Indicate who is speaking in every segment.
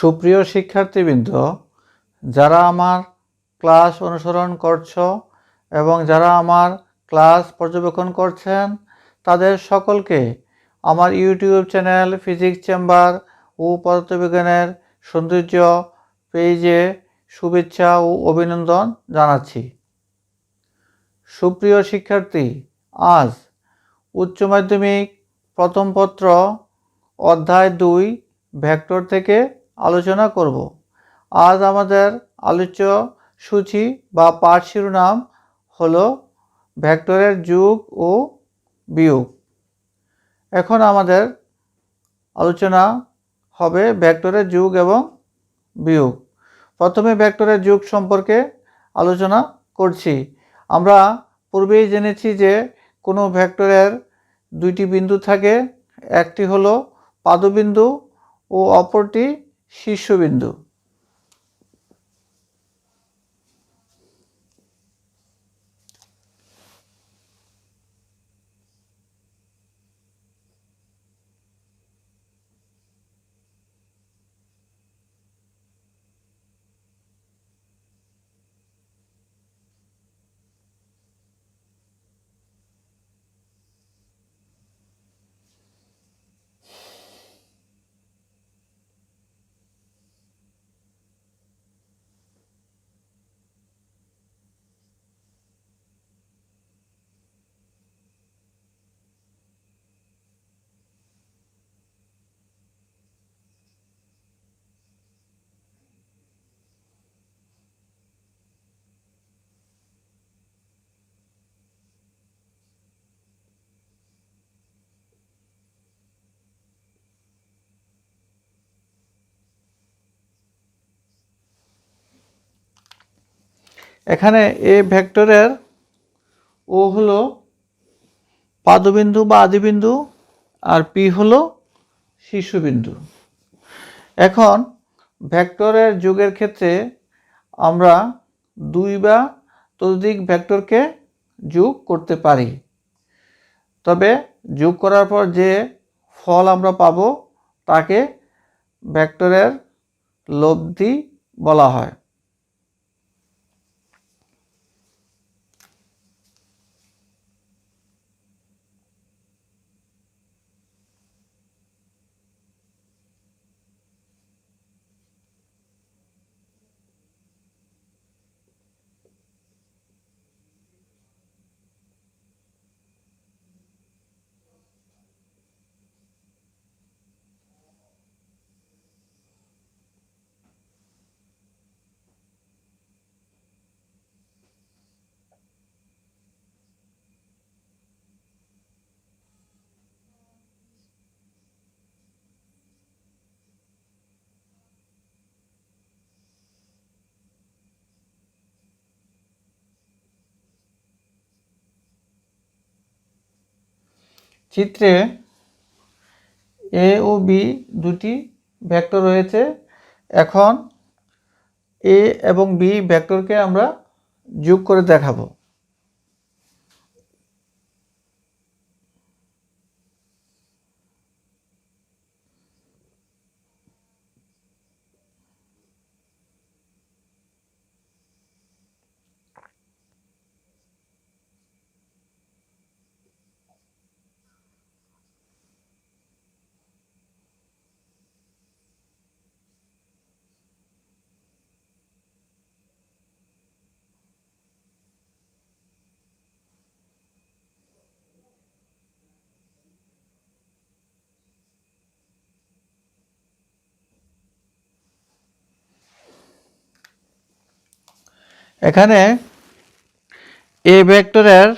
Speaker 1: সুপ্রিয় শিক্ষার্থীবৃন্দ, যারা আমার ক্লাস অনুসরণ করছো এবং যারা আমার ক্লাস পর্যবেক্ষণ করছেন তাদের সকলকে আমার ইউটিউব চ্যানেল ফিজিক্স চেম্বার ও পদার্থবিজ্ঞানের সৌন্দর্য পেজে শুভেচ্ছা ও অভিনন্দন জানাচ্ছি। সুপ্রিয় শিক্ষার্থী, আজ উচ্চ মাধ্যমিক প্রথম পত্র অধ্যায় 2 ভেক্টর থেকে আলোচনা করব। আজ আমাদের আলোচ্য সূচি বা পাঠ শিরোনাম হলো ভেক্টরের যোগ ও বিয়োগ। এখন আমাদের আলোচনা হবে ভেক্টরের যোগ এবং বিয়োগ। প্রথমে ভেক্টরের যোগ সম্পর্কে আলোচনা করছি। আমরা পূর্বেই জেনেছি যে কোনো ভেক্টরের দুইটি বিন্দু থাকে, একটি হলো পাদবিন্দু ও অপরটি শীর্ষবিন্দু। এখানে এ ভেক্টরের ও হলো পাদবিন্দু বা আদিবিন্দু আর পি হলো শীর্ষবিন্দু। এখন ভেক্টরের যোগের ক্ষেত্রে আমরা দুই বা ততোধিক ভেক্টরকে যোগ করতে পারি, তবে যোগ করার পর যে ফল আমরা পাবো তাকে ভেক্টরের লব্ধি বলা হয়। চিত্রে এ ও বি দুটি ভেক্টর রয়েছে। এখন এ এবং বি ভেক্টরকে আমরা যোগ করে দেখাবো। এখানে এ ভেক্টরের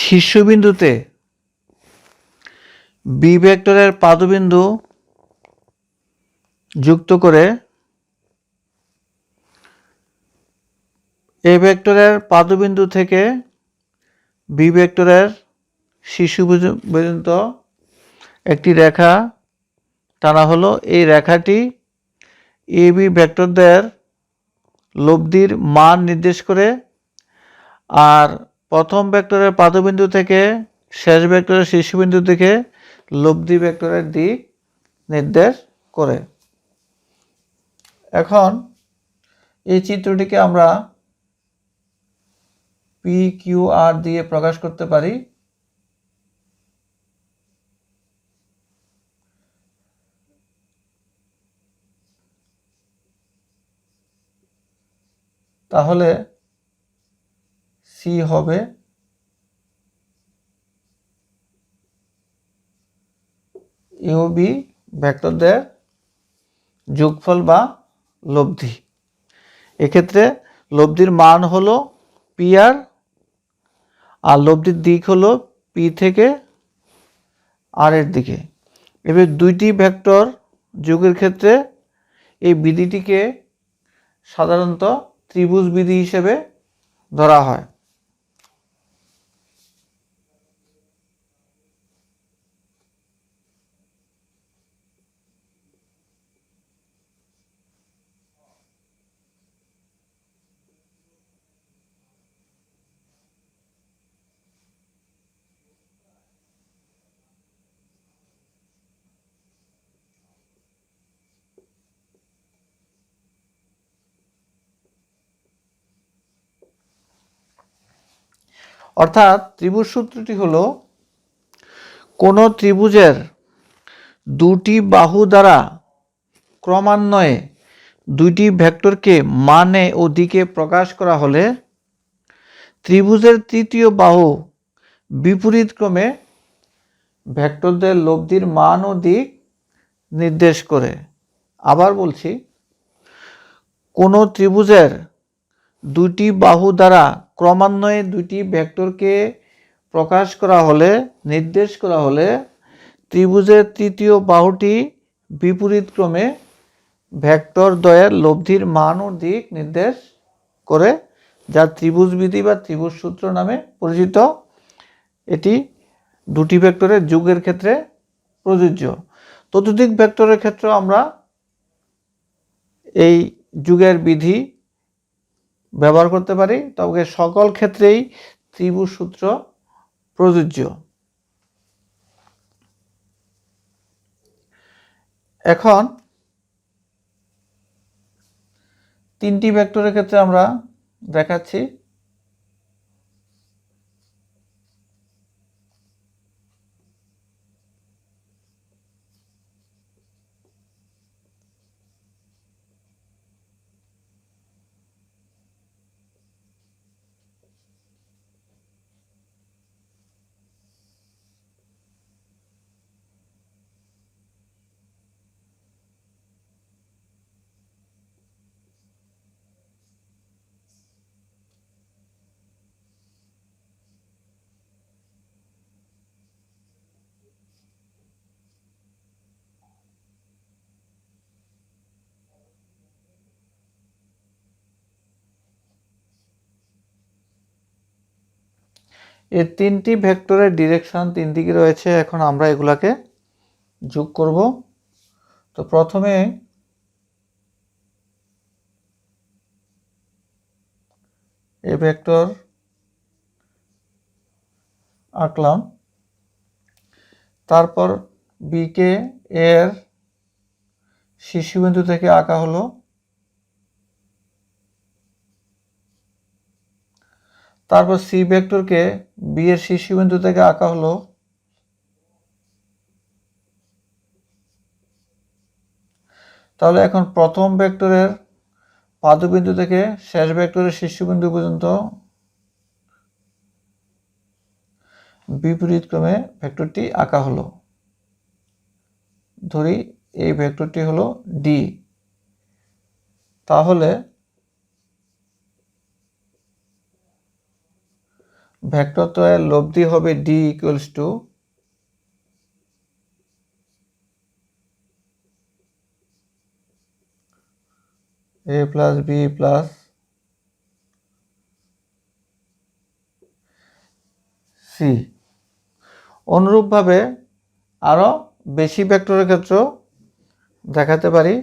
Speaker 1: শীর্ষবিন্দুতে বি ভেক্টরের পাদবিন্দু যুক্ত করে এ ভেক্টরের পাদবিন্দু থেকে বি ভেক্টরের শীর্ষবিন্দু পর্যন্ত একটি রেখা টানা হলো। এই রেখাটি এ বি ভেক্টরদের লব্ধির মান নির্দেশ করে, আর প্রথম ভেক্টরের পাদবিন্দু থেকে শেষ ভেক্টরের শীর্ষবিন্দু থেকে লব্ধি ভেক্টরের দিক নির্দেশ করে। এখন এই চিত্রটিকে আমরা পি কিউ আর দিয়ে প্রকাশ করতে পারি। তাহলে সি হবে ইউবি ভেক্টরদের যোগফল বা লব্ধি। এক্ষেত্রে লব্ধির মান হলো পি আর লব্ধির দিক হলো পি থেকে আর এর দিকে। এবার দুইটি ভেক্টর যোগের ক্ষেত্রে এই বিধিটিকে সাধারণত ত্রিভুজ বিধি হিসেবে ধরা হয়। অর্থাৎ ত্রিভুজ সূত্রটি হলো কোনো ত্রিভুজের দুটি বাহু দ্বারা ক্রমান্বয়ে দুইটি ভেক্টরকে মানে ও দিকে প্রকাশ করা হলে ত্রিভুজের তৃতীয় বাহু বিপরীত ক্রমে ভেক্টরদের লব্ধির মান ও দিক নির্দেশ করে। আবার বলছি, কোনো ত্রিভুজের দুটি বাহু দ্বারা ক্রমান্বয়ে দুটি ভেক্টরকে প্রকাশ করা হলে নির্দেশ করা হলে ত্রিভুজের তৃতীয় বাহুটি বিপরীত ক্রমে ভেক্টর দ্বয়ের লব্ধির মান ও দিক নির্দেশ করে, যা ত্রিভুজ বিধি বা ত্রিভুজ সূত্র নামে পরিচিত। এটি দুটি ভেক্টরের যোগের ক্ষেত্রে প্রযোজ্য। ততোধিক ভেক্টরের ক্ষেত্রে আমরা এই যোগের বিধি ব্যবহার করতে পারি, তবে সকল ক্ষেত্রেই ত্রিভুজ সূত্র প্রযোজ্য। এখন তিনটি ভেক্টরের ক্ষেত্রে আমরা দেখাচ্ছি। এই তিনটি ভেক্টরের ডিরেকশন তিন দিকে রয়েছে। এখন আমরা এগুলাকে যোগ করব। তো প্রথমে এ ভেক্টর আঁকলাম, তারপর বিকে এর শীর্ষবিন্দু থেকে আঁকা হলো, তারপর সি ভেক্টরকে বি এর শীর্ষবিন্দু থেকে আঁকা হলো, তাহলে এখন প্রথম ভেক্টরের পাদবিন্দু থেকে শেষ ভেক্টরের শীর্ষবিন্দু পর্যন্ত বিপরীত ক্রমে ভেক্টরটি আঁকা হলো। ধরি এই ভেক্টরটি হলো ডি, তাহলে ভেক্টরদ্বয়ের লব্ধি হবে D equals to A plus B plus C. অনুরূপভাবে আরও বেশি ভেক্টরের ক্ষেত্রেও দেখাতে পারি।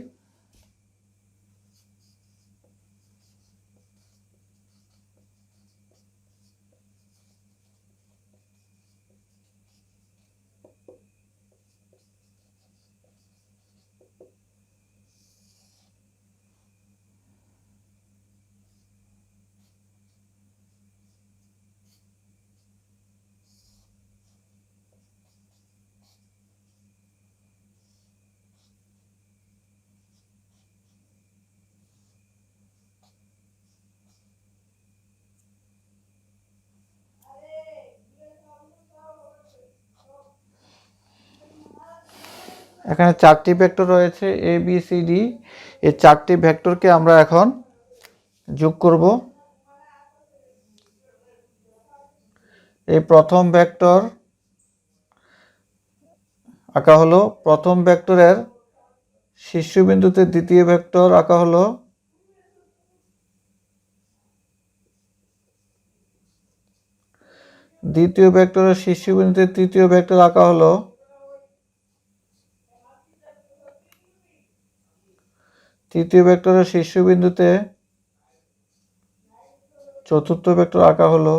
Speaker 1: এখানে 4টি ভেক্টর রয়েছে এ বি সি ডি। এই 4টি ভেক্টরকে আমরা এখন যোগ করব। এই প্রথম ভেক্টর আঁকা হলো, প্রথম ভেক্টরের শীর্ষবিন্দুতে দ্বিতীয় ভেক্টর আঁকা হলো, দ্বিতীয় ভেক্টরের শীর্ষবিন্দুতে তৃতীয় ভেক্টর আঁকা হলো, তৃতীয় ভেক্টরের শীর্ষবিন্দুতে চতুর্থ ভেক্টর আঁকা হলো।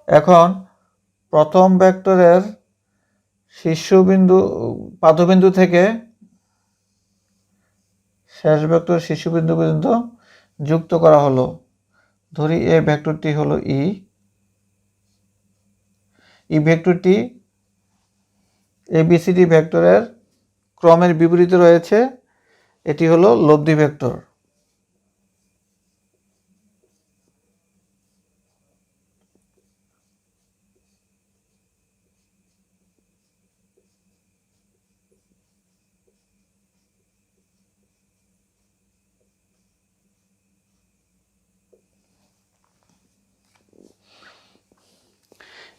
Speaker 1: এখন প্রথম ভেক্টরের শীর্ষবিন্দু পাদবিন্দু থেকে শেষ ভেক্টরের শীর্ষবিন্দু পর্যন্ত যুক্ত করা হলো। ধরি এই ভেক্টরটি হলো ই। ভেক্টরটি এবিসিডি ভেক্টরের ক্রমের বিপরীতে রয়েছে। এটি হলো লব্ধি ভেক্টর।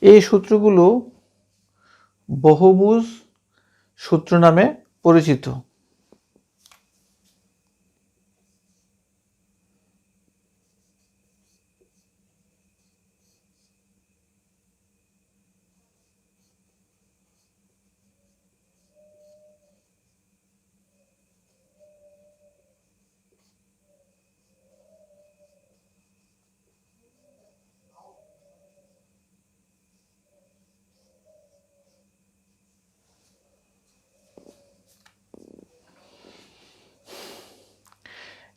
Speaker 1: এই সূত্রগুলো বহুভুজ সূত্র নামে পরিচিত।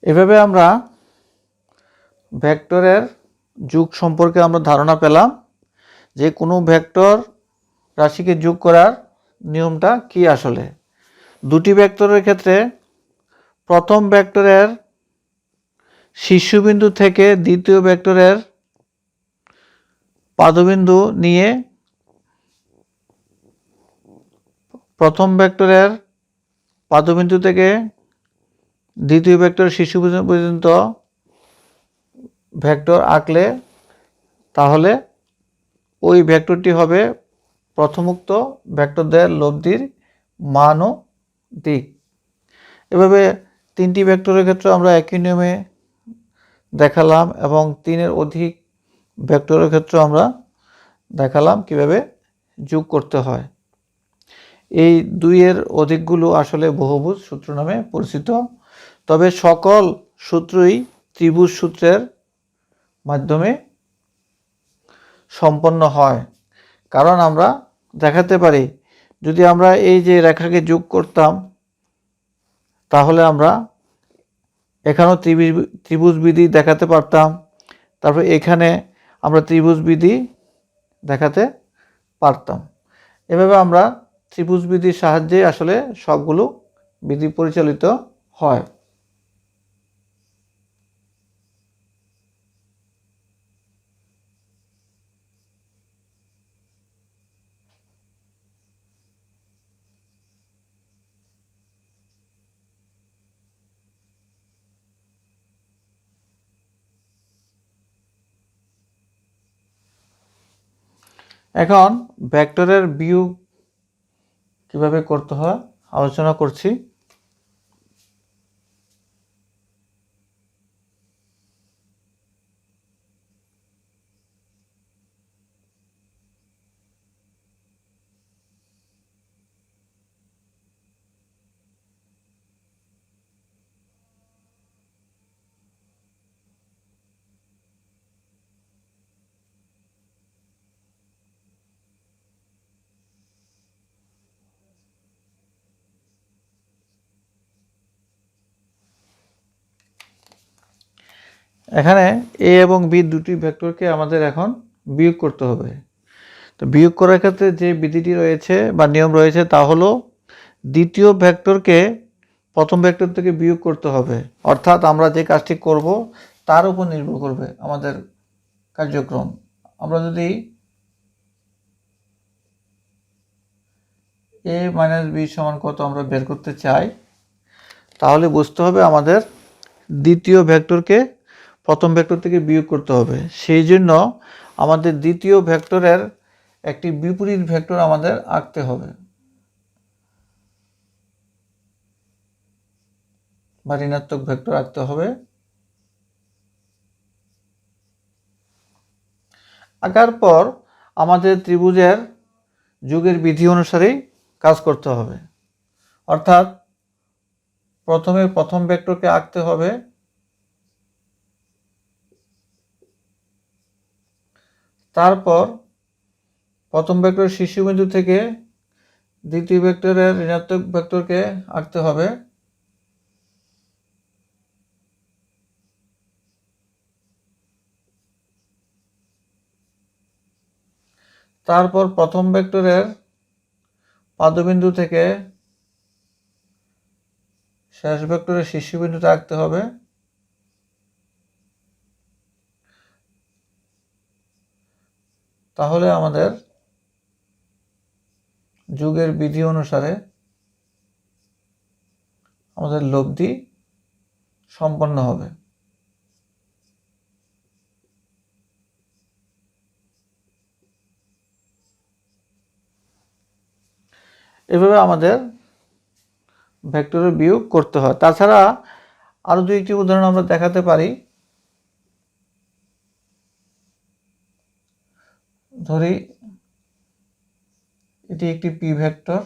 Speaker 1: এভাবে আমরা ভেক্টরের যোগ সম্পর্কে আমরা ধারণা পেলাম যে কোনো ভেক্টর রাশিকে যোগ করার নিয়মটা কি। আসলে দুটি ভেক্টরের ক্ষেত্রে প্রথম ভেক্টরের শীর্ষবিন্দু থেকে দ্বিতীয় ভেক্টরের পাদবিন্দু নিয়ে প্রথম ভেক্টরের পাদবিন্দু থেকে দ্বিতীয় ভেক্টর শীর্ষবিন্দু পর্যন্ত ভেক্টর আঁকলে তাহলে ওই ভেক্টরটি হবে প্রথমোক্ত ভেক্টরদের লব্ধির মান ও দিক। এভাবে তিনটি ভেক্টরের ক্ষেত্রে আমরা একই নিয়মে দেখালাম এবং 3-এর অধিক ভেক্টরের ক্ষেত্রে আমরা দেখালাম কিভাবে যোগ করতে হয়। এই 2-এর অধিকগুলো আসলে বহুভুজ সূত্র নামে পরিচিত। তবে সকল সূত্রই ত্রিভুজ সূত্রের মাধ্যমে সম্পন্ন হয়। কারণ আমরা দেখাতে পারি যদি আমরা এই যে রেখাকে যোগ করতাম তাহলে আমরা এখানেও ত্রিভুজ বিধি দেখাতে পারতাম। তারপর এখানে আমরা ত্রিভুজ বিধি দেখাতে পারতাম। এভাবে আমরা ত্রিভুজ বিধির সাহায্যে আসলে সবগুলো বিধি পরিচালিত হয়। এখন ভেক্টরের বিয়োগ কিভাবে করতে হয় আলোচনা করছি। এখানে এ এবং বি দুটি ভেক্টরকে আমাদের এখন বিয়োগ করতে হবে। তো বিয়োগ করার ক্ষেত্রে যে বিধিটি রয়েছে বা নিয়ম রয়েছে তা হলো দ্বিতীয় ভেক্টরকে প্রথম ভেক্টর থেকে বিয়োগ করতে হবে। অর্থাৎ আমরা যে কাজটি করব তার উপর নির্ভর করবে আমাদের কার্যক্রম। আমরা যদি a মাইনাস বি সমান কত আমরা বের করতে চাই, তাহলে বুঝতে হবে আমাদের দ্বিতীয় ভেক্টরকে প্রথম ভেক্টর থেকে বিয়োগ করতে হবে। সেই জন্য আমাদের দ্বিতীয় ভেক্টরের একটি বিপরীত ভেক্টর আমাদের আঁকতে হবে বা ঋণাত্মক ভেক্টর আঁকতে হবে। আঁকার পর আমাদের ত্রিভুজের যোগের বিধি অনুসারেই কাজ করতে হবে, অর্থাৎ প্রথমে প্রথম ভেক্টরকে আঁকতে হবে, তারপর প্রথম ভেক্টর শীর্ষবিন্দু থেকে দ্বিতীয় ভেক্টরের ঋণাত্মক ভেক্টরকে আঁকতে হবে, তারপর প্রথম ভেক্টরের পাদবিন্দু থেকে শেষ ভেক্টরের শীর্ষবিন্দুতে আঁকতে হবে, তাহলে আমাদের যোগের বিধি অনুসারে আমাদের লব্ধি সম্পন্ন হবে। এভাবে আমাদের ভেক্টরের বিয়োগ করতে হয়। তাছাড়া আরো দুই একটি উদাহরণ আমরা দেখাতে পারি। ধরি এটি একটি পি ভেক্টর,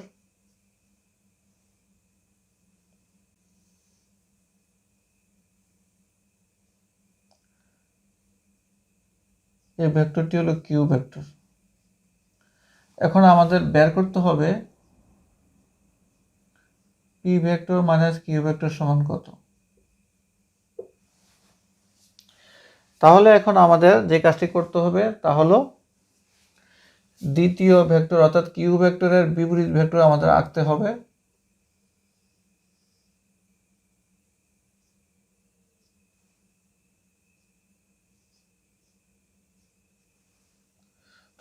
Speaker 1: এই ভেক্টরটি হলো কিউ ভেক্টর। এখন আমাদের বের করতে হবে P vector minus Q vector সমান কত। তাহলে এখন আমাদের যে কাজটি করতে হবে তা হলো দ্বিতীয় ভেক্টর অর্থাৎ কিউ ভেক্টরের বিপরীত ভেক্টর আমাদের আঁকতে হবে।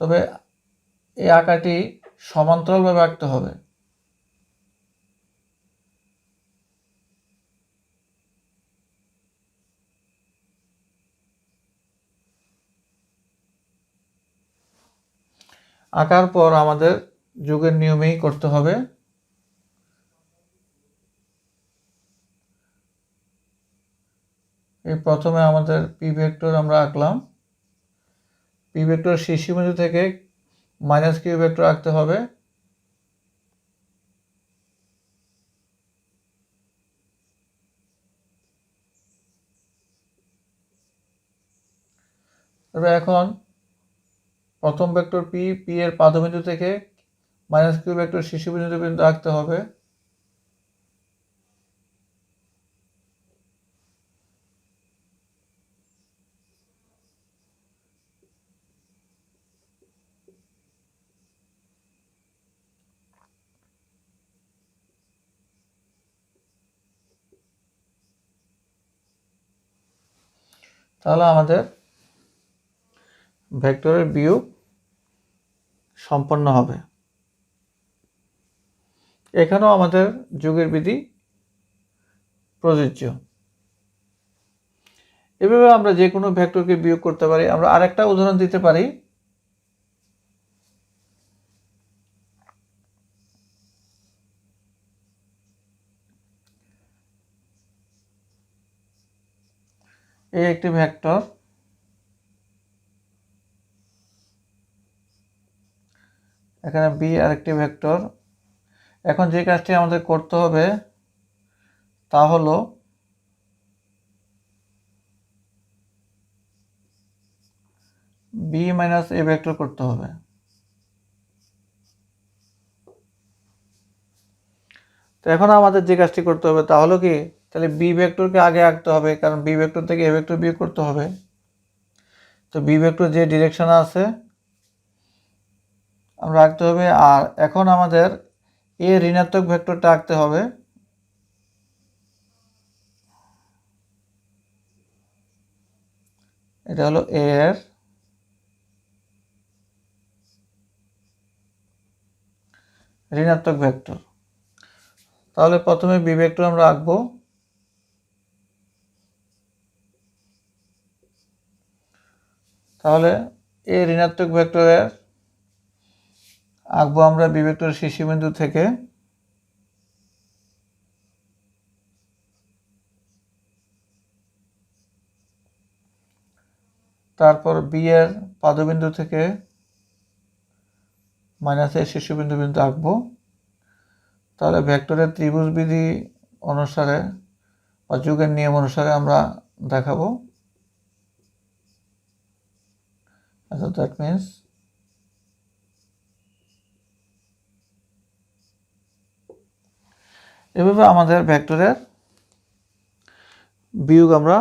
Speaker 1: তবে এই আঁকাটি সমান্তরালভাবে আঁকতে হবে। আঁকার পর আমাদের যোগের নিয়মেই করতে হবে। এই প্রথমে আমাদের পি ভেক্টর আমরা আঁকলাম, পি ভেক্টর শীর্ষবিন্দু থেকে মাইনাস কিউ ভেক্টর আঁকতে হবে, তবে এখন প্রথম ভেক্টর পি, পি এর পাদবিন্দু থেকে মাইনাস কিউ ভেক্টর শীর্ষবিন্দু পর্যন্ত আঁকতে হবে। তাহলে আমাদের ভেক্টরের বিয়োগ সম্পন্ন হবে। এখানেও আমাদের যোগের বিধি প্রযোজ্য। এভাবে আমরা যে কোনো ভেক্টরকে বিয়োগ করতে পারি। আমরা আরেকটা উদাহরণ দিতে পারি। এই একটি ভেক্টর, এখানে বি আরেকটি ভেক্টর। এখন যে কাজটি আমাদের করতে হবে তা হলো বি মাইনাস এ ভেক্টর করতে হবে। তো এখন আমাদের যে কাজটি করতে হবে তা হলো কি, তাহলে বি ভেক্টরকে আগে আঁকতে হবে, কারণ বি ভেক্টর থেকে এ ভেক্টর বিয়োগ করতে হবে। তো বি ভেক্টর যে ডিরেকশনে আছে আমরা আঁকতে হবে। আর এখন আমাদের এ ঋণাত্মক ভেক্টরটা আঁকতে হবে। এটা হলো এ এর ঋণাত্মক ভেক্টর। তাহলে প্রথমে বি ভেক্টর আমরা আঁকবো। তাহলে এই ঋণাত্মক ভেক্টরের আঁকবো আমরা বি ভেক্টরের শীর্ষবিন্দু থেকে। তারপর বি এর পাদবিন্দু থেকে মাইনাসের শীর্ষবিন্দু পর্যন্ত আঁকবো। তাহলে ভেক্টরের ত্রিভুজ বিধি অনুসারে বা যুগের নিয়ম অনুসারে আমরা দেখাবো। আচ্ছা, দ্যাট মিনস এভাবে আমাদের ভেক্টরের বিয়োগ আমরা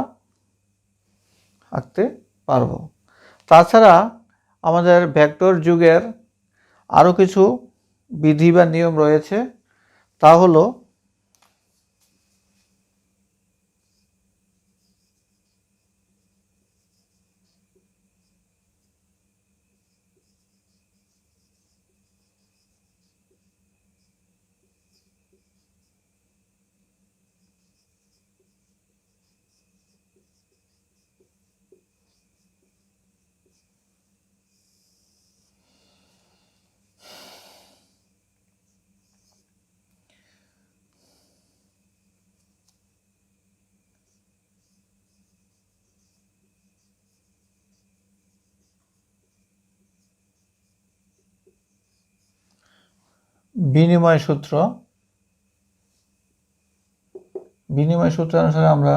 Speaker 1: আঁকতে পারবো। তাছাড়া আমাদের ভেক্টর যুগের আরও কিছু বিধি বা নিয়ম রয়েছে। তা হলো বিনিময় সূত্র। বিনিময় সূত্র অনুসারে আমরা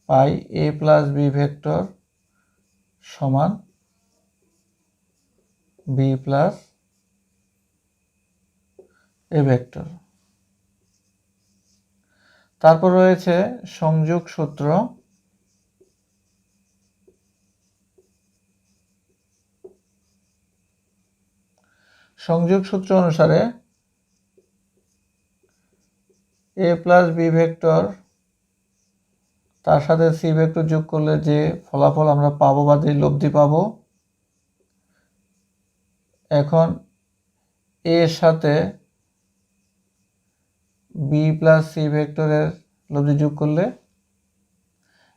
Speaker 1: পাই এ প্লাস বি ভেক্টর সমান বি প্লাস এ ভেক্টর। তারপর রয়েছে সংযোগ সূত্র। সংযোগ সূত্র অনুসারে এ প্লাস বি ভেক্টর তার সাথে সি ভেক্টর যোগ করলে যে ফলাফল আমরা পাবো বা যে লব্ধি পাবো, এখন এর সাথে বি প্লাস সি ভেক্টরের লব্ধি যোগ করলে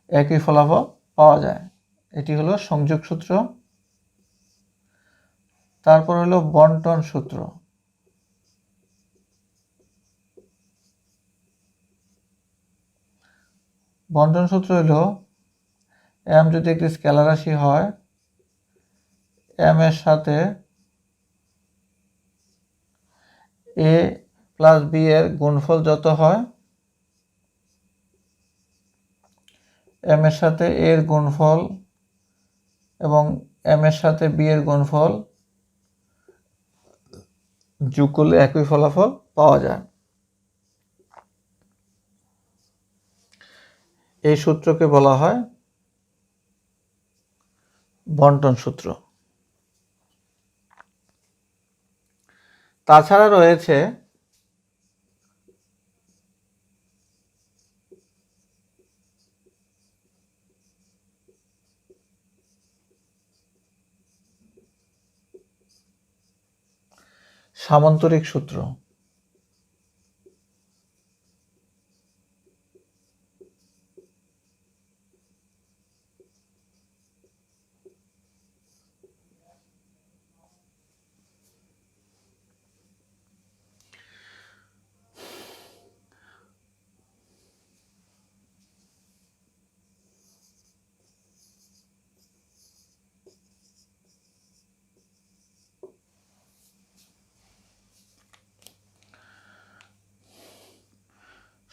Speaker 1: একই ফলাফল পাওয়া যায়। এটি হলো সংযোগ সূত্র। তারপর হলো বন্টন সূত্র। বন্টন সূত্র হলো এম যদি একটি স্কেলার রাশি হয়, এম এর সাথে এ প্লাস বি এর গুণফল যত হয়, এম এর সাথে এর গুণফল এবং এম এর সাথে বি এর গুণফল যোগ করলে একই ফলাফল পাওয়া যায়। এই সূত্রকে বলা হয় বন্টন সূত্র। তাছাড়া রয়েছে সামান্তরিক সূত্র।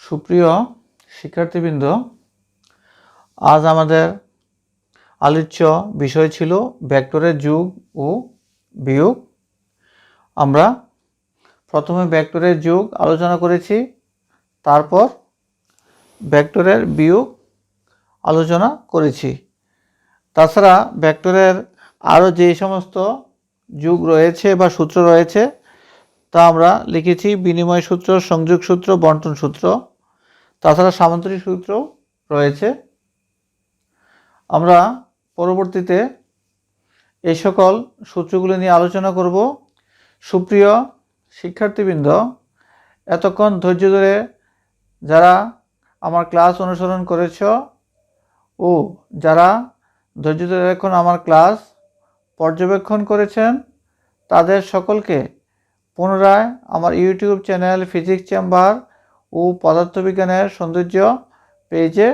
Speaker 1: সুপ্রিয় শিক্ষার্থীবৃন্দ, আজ আমাদের আলোচ্য বিষয় ছিল ভেক্টরের যোগ ও বিয়োগ। আমরা প্রথমে ভেক্টরের যোগ আলোচনা করেছি, তারপর ভেক্টরের বিয়োগ আলোচনা করেছি। তাছাড়া ভেক্টরের আরও যে সমস্ত যোগ রয়েছে বা সূত্র রয়েছে তা আমরা লিখেছি বিনিময় সূত্র, সংযোগ সূত্র, বন্টন সূত্র। তাছাড়া সামান্তরিক সূত্র রয়েছে। আমরা পরবর্তীতে এই সকল সূত্রগুলো নিয়ে আলোচনা করব। সুপ্রিয় শিক্ষার্থীবৃন্দ, এতক্ষণ ধৈর্য ধরে যারা আমার ক্লাস অনুসরণ করেছ ও যারা ধৈর্য ধরে এখন আমার ক্লাস পর্যবেক্ষণ করেছেন, তাদের সকলকে পুনরায় আমার ইউটিউব চ্যানেল ফিজিক্স চেম্বার ও পদার্থবিজ্ঞানের সৌন্দর্য পেজে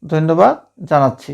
Speaker 1: ধন্যবাদ জানাচ্ছি।